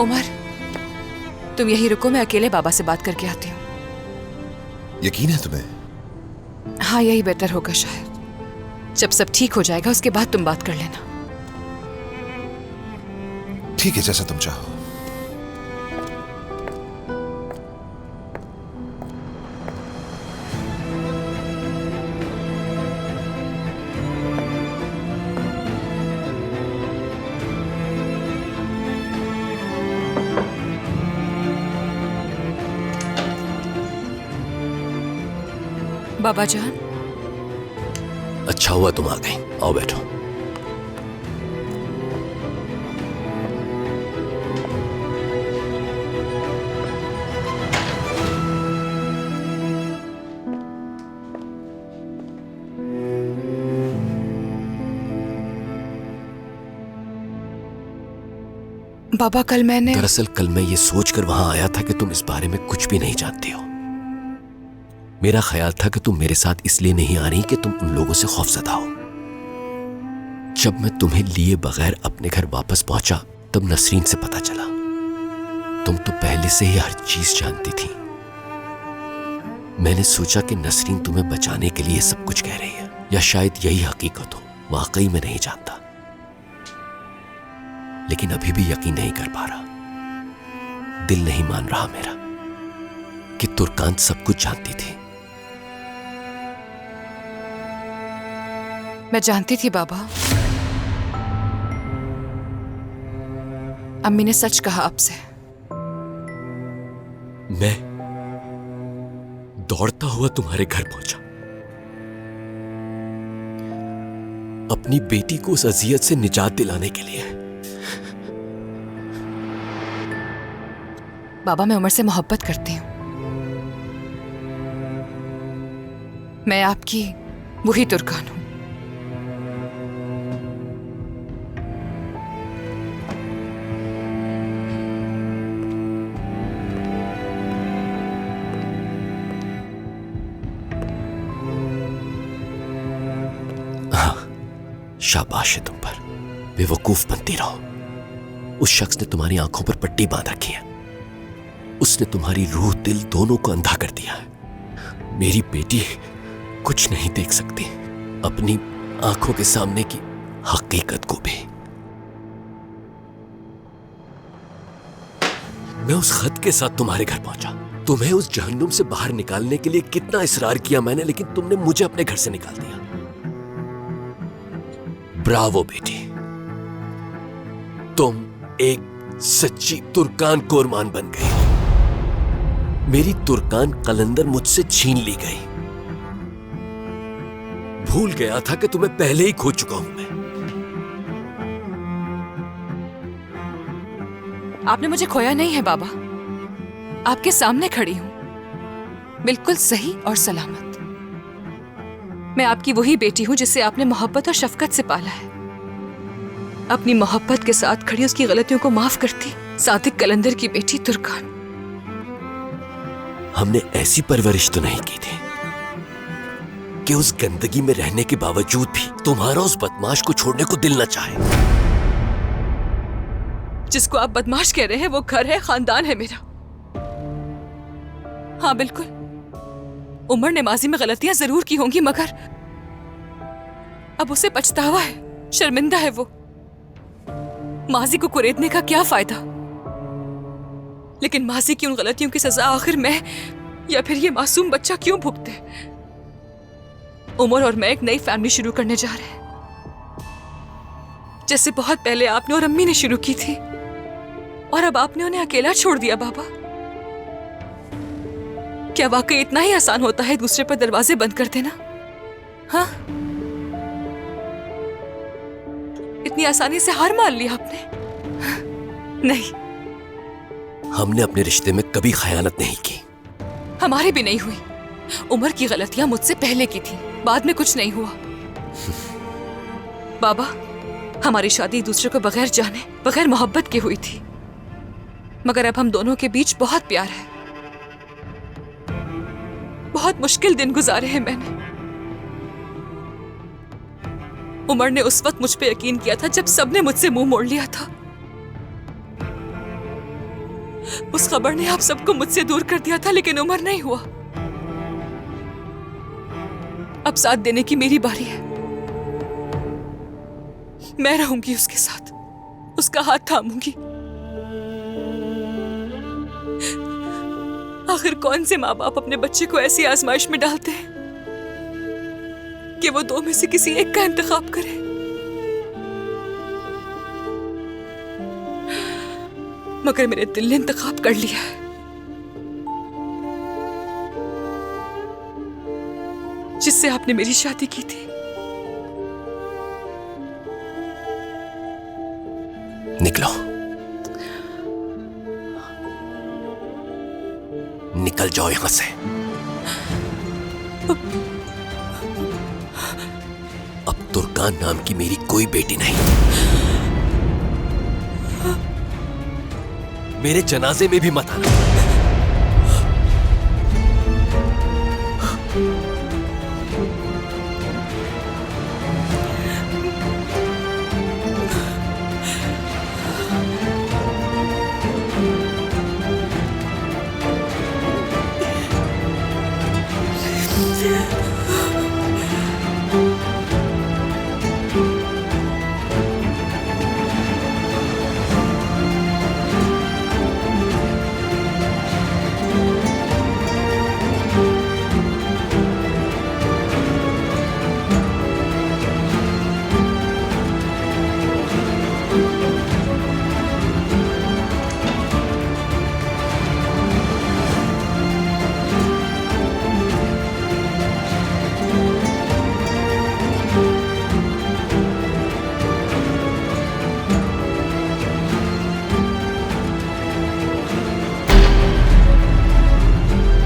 उमर, तुम यही रुको, मैं अकेले बाबा से बात करके आती हूँ। यकीन है तुम्हें? हाँ, यही बेहतर होगा शायद। जब सब ठीक हो जाएगा उसके बाद तुम बात कर लेना। ठीक है, जैसा तुम चाहो। बाबा जान, अच्छा हुआ तुम आ गई। आओ बैठो। बाबा कल मैंने दरअसल कल मैं ये सोचकर वहां आया था कि तुम इस बारे में कुछ भी नहीं जानती हो। मेरा ख्याल था कि तुम मेरे साथ इसलिए नहीं आ रही कि तुम उन लोगों से खौफजदा हो। जब मैं तुम्हें लिए बगैर अपने घर वापस पहुंचा तब नसरीन से पता चला। तुम तो पहले से ही हर चीज जानती थी। मैंने सोचा कि नसरीन तुम्हें बचाने के लिए सब कुछ कह रही है, या शायद यही हकीकत हो। वाकई में नहीं जानता, लेकिन अभी भी यकीन नहीं कर पा रहा। दिल नहीं मान रहा मेरा कि तुर्कान सब कुछ जानती थी। मैं जानती थी बाबा। अम्मी ने सच कहा आपसे। मैं दौड़ता हुआ तुम्हारे घर पहुंचा, अपनी बेटी को उस अजियत से निजात दिलाने के लिए। बाबा, मैं उमर से मोहब्बत करती हूँ। मैं आपकी वही तुर्कान हूं। शाबाश है तुम पर। बेवकूफ बनती रहो। उस शख्स ने तुम्हारी आंखों पर पट्टी बांध रखी है। उसने तुम्हारी रूह दिल दोनों को अंधा कर दिया है। मेरी बेटी कुछ नहीं देख सकती अपनी आंखों के सामने की हकीकत को भी। मैं उस खत के साथ तुम्हारे घर पहुंचा। तुम्हें उस जहन्नुम से बाहर निकालने के लिए कितना इसरार किया मैंने, लेकिन तुमने मुझे अपने घर से निकाल दिया। ब्रावो बेटी, तुम एक सच्ची तुर्कान कोरमान बन गई। मेरी तुर्कान कलंदर मुझसे छीन ली गई। भूल गया था कि तुम्हें पहले ही खो चुका हूं मैं। आपने मुझे खोया नहीं है बाबा। आपके सामने खड़ी हूं, बिल्कुल सही और सलामत। मैं आपकी वही बेटी हूं जिसे आपने मोहब्बत और शफकत से पाला है। अपनी मोहब्बत के साथ खड़ी उसकी गलतियों को माफ करती सादिक कलंदर की बेटी तुर्कान। हमने ऐसी परवरिश तो नहीं की थी कि उस गंदगी में रहने के बावजूद भी तुम्हारा उस बदमाश को छोड़ने को दिल न चाहे। जिसको आप बदमाश कह रहे हैं वो घर है, खानदान है मेरा। हाँ बिल्कुल, उमर ने माजी में गलतियां जरूर की होंगी, मगर अब उसे पछतावा है, शर्मिंदा है वो। माजी को कुरेदने का क्या फायदा? लेकिन माजी की उन गलतियों की सजा आखिर मैं या फिर ये मासूम बच्चा क्यों भुगते? उमर और मैं एक नई फैमिली शुरू करने जा रहे हैं, जैसे बहुत पहले आपने और अम्मी ने शुरू की थी, और अब आपने उन्हें अकेला छोड़ दिया। बाबा, क्या वाकई इतना ही आसान होता है दूसरे पर दरवाजे बंद कर देना? हाँ, इतनी आसानी से हार मान ली आपने? नहीं, हमने अपने रिश्ते में कभी खयानत नहीं की। हमारी भी नहीं हुई। उमर की गलतियां मुझसे पहले की थी, बाद में कुछ नहीं हुआ। बाबा, हमारी शादी एक दूसरे को बगैर जाने, बगैर मोहब्बत की हुई थी, मगर अब हम दोनों के बीच बहुत प्यार है। बहुत मुश्किल दिन गुजारे हैं मैंने। उमर ने उस वक्त मुझ पे यकीन किया था जब सबने मुझसे मुंह मोड़ लिया था। उस खबर ने आप सबको मुझसे दूर कर दिया था, लेकिन उमर नहीं हुआ। अब साथ देने की मेरी बारी है। मैं रहूंगी उसके साथ, उसका हाथ थामूंगी। आखिर कौन से माँ बाप अपने बच्चे को ऐसी आजमाइश में डालते हैं कि वो दो में से किसी एक का इंतखाब करे। मगर मेरे दिल ने इंतखाब कर लिया है। जिससे आपने मेरी शादी की थी। निकलो, निकल जाओ यहां से। अब तुर्कान नाम की मेरी कोई बेटी नहीं। मेरे जनाजे में भी मत आना।